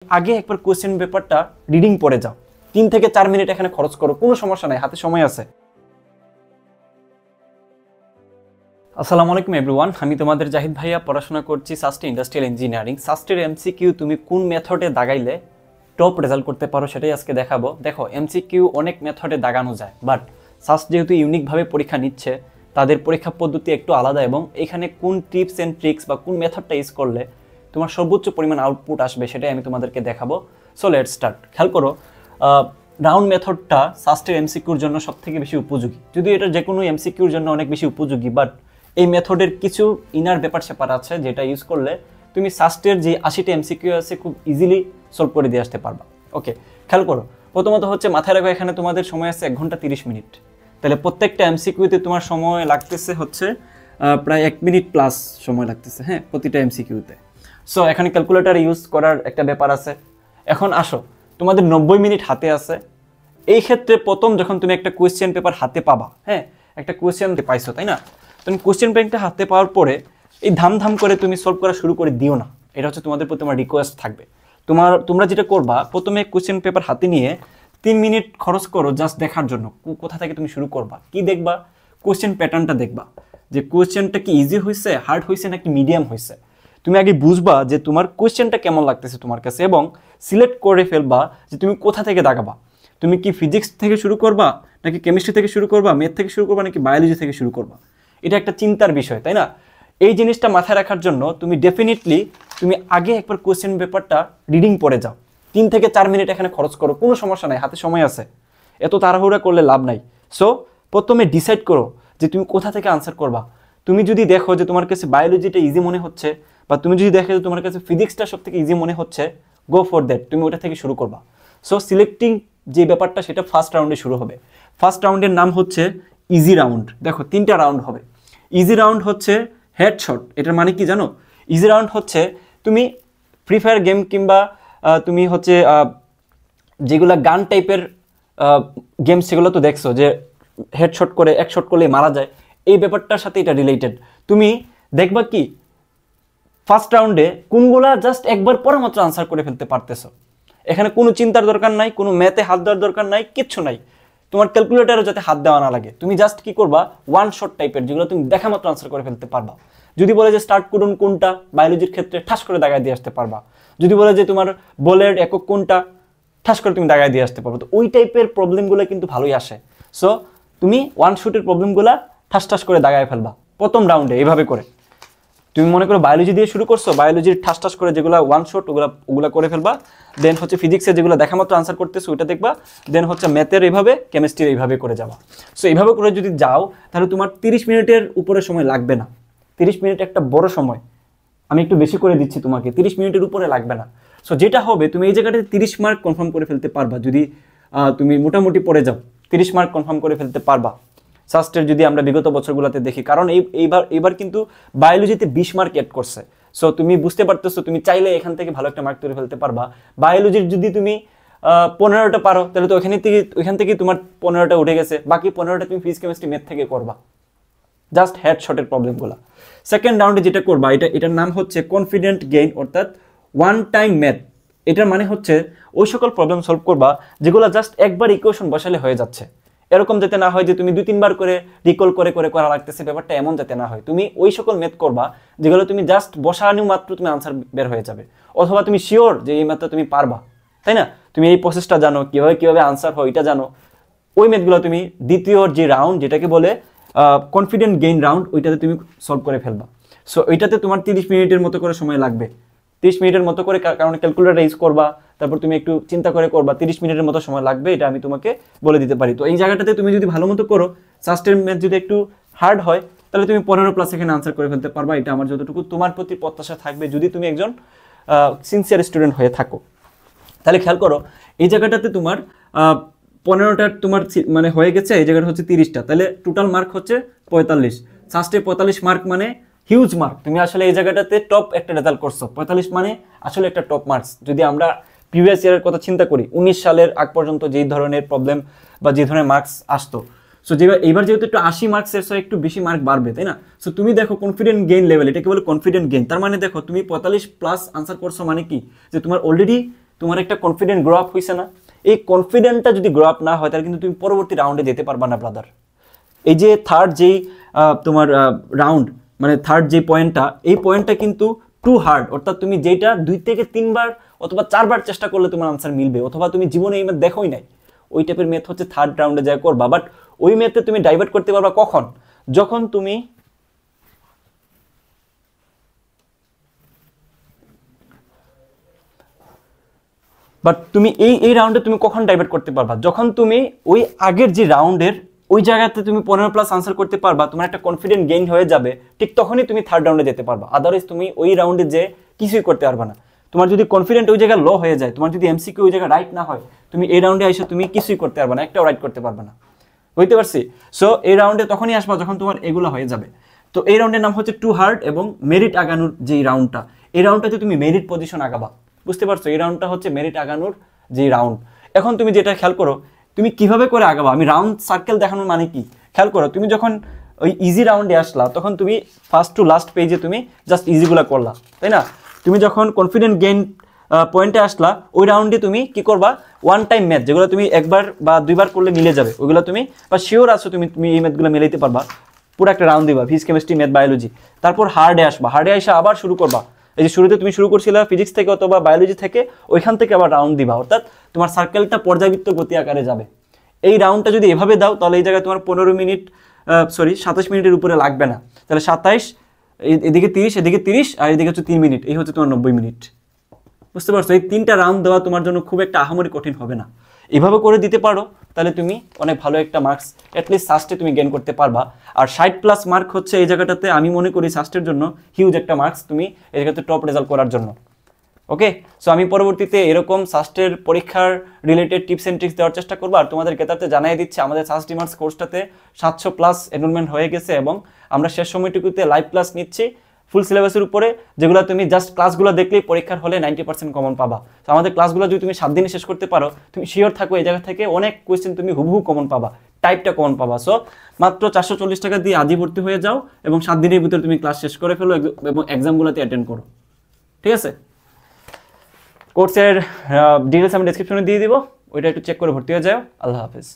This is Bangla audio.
আগে একবার কোশ্চেন পেপারটা রিডিং পড়ে যাও, 3 থেকে 4 মিনিট এখানে খরচ করো, কোনো সমস্যা নাই, হাতে সময় আছে। আসসালামু আলাইকুম এভরিওয়ান, আমি তোমাদের জাহিদ ভাইয়া, পড়াশোনা করছি সাস্টে ইন্ডাস্ট্রিয়াল ইঞ্জিনিয়ারিং। সাস্টের এমসিকিউ তুমি কোন মেথডে দাগাইলে টপ রেজাল্ট করতে পারো সেটাই আজকে দেখাবো। দেখো, এমসিকিউ অনেক মেথডে দাগানো যায়, বাট সাস্ট যেহেতু ইউনিকভাবে পরীক্ষা নিচ্ছে, তাদের পরীক্ষা পদ্ধতি একটু আলাদা এবং এখানে কোন টিপস অ্যান্ড ট্রিক্স বা কোন মেথডটা ইউজ করলে তোমার সর্বোচ্চ পরিমাণ আউটপুট আসবে সেটাই আমি তোমাদেরকে দেখাবো। So let's start. খেয়াল করো, রাউন্ড মেথডটা সাস্টের এমসিকিউর জন্য সবথেকে বেশি উপযোগী, যদিও এটা যে কোনো এমসিকিউর জন্য অনেক বেশি উপযোগী, বাট এই মেথডের কিছু ইনার ব্যাপার স্যাপার আছে যেটা ইউজ করলে তুমি সাস্টের যে 80টা এমসিকিউ আছে খুব ইজিলি সলভ করে দিয়ে আসতে পারবা। ওকে, খেয়াল করো, প্রথমত হচ্ছে মাথায় রাখো এখানে তোমাদের সময় আছে 1 ঘন্টা 30 মিনিট। তাহলে প্রত্যেকটা এমসিকিউতে তোমার সময় লাগতেছে হচ্ছে প্রায় 1 মিনিট প্লাস সময় লাগতেছে, হ্যাঁ, প্রতিটা এমসিকিউতে। সো এখানে ক্যালকুলেটর ইউজ করার একটা ব্যাপার আছে। এখন আসো, তোমাদের 90 মিনিট হাতে আছে। এই ক্ষেত্রে প্রথম যখন তুমি একটা কোয়েশ্চেন পেপার হাতে পাবা, হ্যাঁ, একটা কোয়েশ্চেন পাইছো, তাই না? তুমি কোয়েশ্চেন ব্যাংকটা হাতে পাওয়ার পরে এই ধাম করে তুমি সলভ করা শুরু করে দিও না। এটা হচ্ছে তোমাদের প্রতি আমার রিকোয়েস্ট থাকবে। তোমরা যেটা করবা, প্রথমে কোয়েশ্চেন পেপার হাতে নিয়ে 3 মিনিট খরচ করো জাস্ট দেখার জন্য কোথা থেকে তুমি শুরু করবা। কি দেখবা? কোয়েশ্চেন প্যাটার্নটা দেখবা, যে কোয়েশ্চেনটা কি ইজি হয়েছে, হার্ড হয়েছে নাকি মিডিয়াম হয়েছে। তুমি আগে বুঝবা যে তোমার কোয়েশ্চেনটা কেমন লাগতেছে তোমার কাছে, এবং সিলেক্ট করে ফেলবা যে তুমি কোথা থেকে দাগাবা। তুমি কি ফিজিক্স থেকে শুরু করবা, নাকি কেমিস্ট্রি থেকে শুরু করবা, ম্যাথ থেকে শুরু করবা, নাকি বায়োলজি থেকে শুরু করবা। এটা একটা চিন্তার বিষয়, তাই না? এই জিনিসটা মাথায় রাখার জন্য তুমি ডেফিনেটলি তুমি আগে একবার কোয়েশ্চেন পেপারটা রিডিং পড়ে যাও, 3 থেকে 4 মিনিট এখানে খরচ করো, কোনো সমস্যা নাই, হাতে সময় আছে, এত তাড়াহুড়া করলে লাভ নাই। সো প্রথমে ডিসাইড করো যে তুমি কোথা থেকে আনসার করবা। তুমি যদি দেখো যে তোমার কাছে বায়োলজিটা ইজি মনে হচ্ছে, বা তুমি যদি দেখো যে তোমার কাছে ফিজিক্সটা সব থেকে ইজি মনে হচ্ছে, গো ফর দ্যাট, তুমি ওটা থেকে শুরু করবা। সো সিলেক্টিং যে ব্যাপারটা সেটা ফার্স্ট রাউন্ডে শুরু হবে। ফার্স্ট রাউন্ডের নাম হচ্ছে ইজি রাউন্ড। দেখো, 3টা রাউন্ড হবে। ইজি রাউন্ড হচ্ছে হেডশট। এটার মানে কি জানো? ইজি রাউন্ড হচ্ছে তুমি ফ্রি ফায়ার গেম কিংবা তুমি হচ্ছে যেগুলো গান টাইপের গেম, সেগুলো তো দেখছো যে হেডশট করে 1 শট করলে মারা যায়। এই ব্যাপারটার সাথে এটা রিলেটেড। তুমি দেখবা কি ফার্স্ট রাউন্ডে কোনগুলা জাস্ট একবার পরে মাত্র আনসার করে ফেলতে পারতেছো। এখানে কোনো চিন্তার দরকার নাই, কোনো ম্যাথে হাত দেওয়ার দরকার নাই, কিচ্ছু নাই। তোমার ক্যালকুলেটারও যাতে হাত দেওয়া না লাগে। তুমি জাস্ট কি করবা, 1 শট টাইপের যেগুলো তুমি দেখা মাত্র আনসার করে ফেলতে পারবা। যদি বলে যে স্টার্ট করুন কোনটা, বায়োলজির ক্ষেত্রে ঠাস করে দাগায় দিয়ে আসতে পারবা। যদি বলে যে তোমার বলের একক কোনটা, ঠাস করে তুমি দাগায় দিয়ে আসতে পারবা। তো ওই টাইপের প্রবলেমগুলো কিন্তু ভালোই আসে। সো তুমি 1 শটের প্রবলেমগুলো ঠাস করে দাগায় ফেলবা প্রথম রাউন্ডে। এইভাবে করে তুমি মনে করো বায়োলজি দিয়ে শুরু করছো, বায়োলজির ঠাস করে যেগুলো 1 শট ওগুলা করে ফেলবা। দেন হচ্ছে ফিজিক্সের যেগুলো দেখা মাত্র আনসার করতেছো ওইটা দেখবা। দেন হচ্ছে ম্যাথের এইভাবে, কেমিস্ট্রির এইভাবে করে যাবা। সো এইভাবে করে যদি যাও তাহলে তোমার 30 মিনিটের উপরে সময় লাগবে না। 30 মিনিট একটা বড় সময়, আমি একটু বেশি করে দিচ্ছি তোমাকে, 30 মিনিটের উপরে লাগবে না। সো যেটা হবে, তুমি এই জায়গাটাতে 30 মার্ক কনফার্ম করে ফেলতে পারবা যদি তুমি মোটামুটি পড়ে যাও। 30 মার্ক কনফার্ম করে ফেলতে পারবা সাস্টের, যদি আমরা বিগত বছরগুলোতে দেখি। কারণ এইবার কিন্তু বায়োলজিতে 20 মার্ক অ্যাড করছে। সো তুমি বুঝতে পারতেছো, তুমি চাইলে এখান থেকে ভালো একটা মার্ক তুলে ফেলতে পারবা। বায়োলজির যদি তুমি 15টা পারো, তাহলে তো ওইখান থেকে তোমার 15টা উঠে গেছে। বাকি 15টা তুমি ফিজিক্স কেমিস্ট্রি ম্যাথ থেকে করবা, জাস্ট হেডশটের প্রবলেমগুলো। সেকেন্ড রাউন্ডে যেটা করবা, এটার নাম হচ্ছে কনফিডেন্ট গেইন, অর্থাৎ 1 টাইম ম্যাথ। এটার মানে হচ্ছে ওই সকল প্রবলেম সলভ করবা যেগুলো জাস্ট একবার ইকুয়েশন বসালে হয়ে যাচ্ছে। এরকম যাতে না হয় যে তুমি 2-3 বার করে রিকল করে করা লাগতেছে, ব্যাপারটা এমন যাতে না হয়। তুমি ওই সকল ম্যাথ করবা যেগুলো তুমি জাস্ট বসানো মাত্র তুমি আনসার বের হয়ে যাবে, অথবা তুমি শিওর যে এই ম্যাথটা তুমি পারবা, তাই না? তুমি এই প্রসেসটা জানো, কিভাবে আনসার হয় এটা জানো। ওই ম্যাথগুলো তুমি দ্বিতীয় যে রাউন্ড, যেটাকে বলে কনফিডেন্ট গেইন রাউন্ড, ওইটাতে তুমি সলভ করে ফেলবা। সো ওইটাতে তোমার 30 মিনিটের মতো করে সময় লাগবে। 30 মিনিটের মতো করে, কারণ ক্যালকুলেটর ইউজ করবা, তারপর তুমি একটু চিন্তা করে করবা, 30 মিনিটের মতো সময় লাগবে, এটা আমি তোমাকে বলে দিতে পারি। তো এই জায়গাটাতে তুমি যদি ভালো মতো করো, সাস্টের ম্যাথ যদি একটু হার্ড হয়, তাহলে তুমি 15+ এখানে আনসার করে ফেলতে পারবা। এটা আমার যতটুকু তোমার প্রতি প্রত্যাশা থাকবে, যদি তুমি একজন সিনসিয়ার স্টুডেন্ট হয়ে থাকো। তাহলে খেয়াল করো, এই জায়গাটাতে তোমার 15টা তোমার মানে হয়ে গেছে, এই জায়গাটা হচ্ছে 30টা, তাহলে টোটাল মার্ক হচ্ছে 45। সাস্টে 45 মার্ক মানে হিউজ মার্ক। তুমি আসলে এই জায়গাটাতে টপ একটা রেজাল্ট করছো। 45 মানে আসলে একটা টপ মার্কস। যদি আমরা প্রিভিয়াস ইয়ারের কথা চিন্তা করি, 19 সালের আগ পর্যন্ত যেই ধরনের প্রবলেম বা যে ধরনের মার্কস আসতো, সো এইবার যেহেতু একটু 80 মার্কসের, সো একটু বেশি মার্ক বাড়বে, তাই না? সো তুমি দেখো কনফিডেন্ট গেইন লেভেল, এটাকে বলে কনফিডেন্ট গেইন। তার মানে দেখো তুমি 45+ আনসার করছো, মানে কি যে তোমার অলরেডি তোমার একটা কনফিডেন্ট গ্রো আপ হয়েছে না? এই কনফিডেন্টটা যদি গ্রো আপ না হয় তাহলে কিন্তু তুমি পরবর্তী রাউন্ডে যেতে পারবা না ব্রাদার। এই যে থার্ড যেই তোমার রাউন্ড, মানে থার্ড যে পয়েন্টটা, এই পয়েন্টটা কিন্তু টু হার্ড, অর্থাৎ তুমি যেটা 2 থেকে 3 বার অথবা 4 বার চেষ্টা করলে তোমার আনসার মিলবে, অথবা তুমি জীবনে এই ম্যাথ দেখোই নাই, ওই টাইপের ম্যাথ হচ্ছে থার্ড রাউন্ডে যা করবা। বাট ওই ম্যাথে তুমি ডাইভার্ট করতে পারবা কখন? যখন তুমি এই রাউন্ডে তুমি কখন ডাইভার্ট করতে পারবা? যখন তুমি ওই আগের যে রাউন্ডের ওই জায়গাতে তুমি 15+ আনসার করতে পারবা, তোমার একটা কনফিডেন্ট গেইন হয়ে যাবে, ঠিক তখনই তুমি থার্ড রাউন্ডে যেতে পারবা। আদারওয়াইজ তুমি ওই রাউন্ডে যে কিছুই করতে পারবা না। তোমার যদি কনফিডেন্ট ওই জায়গায় লো হয়ে যায়, তোমার যদি এমসিকিউ ওই জায়গায় রাইট না হয়, তুমি এই রাউন্ডে এসে তুমি কিছুই করতে পারবা না, একটাও রাইট করতে পারবা না। বুঝতে পারছি? সো এই রাউন্ডে তখনই আসবা যখন তোমার এগুলো হয়ে যাবে। তো এই রাউন্ডের নাম হচ্ছে টু হার্ড এবং মেরিট আগানোর যে রাউন্ডটা, এই রাউন্ডটাতে তুমি মেরিট পজিশন আগাবা। বুঝতে পারছো? এই রাউন্ডটা হচ্ছে মেরিট আগানোর যে রাউন্ড। এখন তুমি যেটা খেয়াল করো, তুমি কিভাবে করে আগাবা, আমি রাউন্ড সার্কেল দেখানোর মানে কি খেয়াল করো। তুমি যখন ওই ইজি রাউন্ডে আসলা তখন তুমি ফার্স্ট টু লাস্ট পেজে তুমি জাস্ট ইজিগুলো করলা, তাই না? তুমি যখন কনফিডেন্ট গেইন পয়েন্টে আসলা, ওই রাউন্ডে তুমি কি করবা, ওয়ান টাইম ম্যাথ যেগুলো তুমি একবার বা দুইবার করলে মিলে যাবে, ওইগুলো তুমি বা শিওর আছো তুমি এই ম্যাথগুলো মিলাইতে পারবা, পুরো একটা রাউন্ড দিবা, ফিজিক্স কেমিস্ট্রি ম্যাথ বায়োলজি। তারপর হার্ডে আসবা, হার্ডে এসে আবার শুরু করবা। এই যে শুরুতে তুমি শুরু করছিলে ফিজিক্স থেকে অথবা বায়োলজি থেকে, ওইখান থেকে আবার রাউন্ড দিবা, অর্থাৎ তোমার সার্কেলটা পর্যাবৃত্ত গতি আকারে যাবে। এই রাউন্ডটা যদি এভাবে দাও তাহলে এই জায়গায় তোমার 27 মিনিটের উপরে লাগবে না। তাহলে 27, এদিকে 30, এদিকে 30, আর এদিকে হচ্ছে 3 মিনিট, এই হচ্ছে তোমার 90 মিনিট। বুঝতে পারছো? এই 3টা রাউন্ড দেওয়া তোমার জন্য খুব একটা আহামরি কঠিন হবে না। এভাবে করে দিতে পারো তাহলে তুমি অনেক ভালো একটা মার্কস অ্যাটলিস্ট সাস্টে তুমি গেইন করতে পারবা। আর 60+ মার্ক হচ্ছে এই জায়গাটাতে আমি মনে করি সাস্টের জন্য হিউজ একটা মার্কস, তুমি এই জায়গাতে টপ রেজাল্ট করার জন্য। ওকে, সো আমি পরবর্তীতে এরকম সাস্টের পরীক্ষার রিলেটেড টিপস অ্যান্ড ট্রিক্স দেওয়ার চেষ্টা করবো। আর তোমাদের ক্রেতাতে জানাই দিচ্ছি আমাদের সাস্ট ডিমার্স কোর্সটাতে 700+ এনরোলমেন্ট হয়ে গেছে এবং আমরা শেষ সময়টুকুতে লাইভ ক্লাস নিচ্ছি ফুল সিলেবাসের উপরে, যেগুলো তুমি জাস্ট ক্লাসগুলো দেখলেই পরীক্ষার হলে 90% কমন পাবা। তো আমাদের ক্লাসগুলো যদি তুমি 7 দিনে শেষ করতে পারো, তুমি শিওর থাকো এই জায়গা থেকে অনেক কোয়েশ্চেন তুমি হুবহু কমন পাবা, টাইপটা কমন পাবা। সো মাত্র 440 টাকা দিয়ে আজই ভর্তি হয়ে যাও এবং 7 দিনের ভিতরে তুমি ক্লাস শেষ করে ফেলো এবং এক্সামগুলোতে অ্যাটেন্ড করো। ঠিক আছে? কোর্সের ডিটেলস আমি ডেসক্রিপশনে দিয়ে দিব, ওইটা একটু চেক করে ভর্তি হয়ে যাও। আল্লাহ হাফেজ।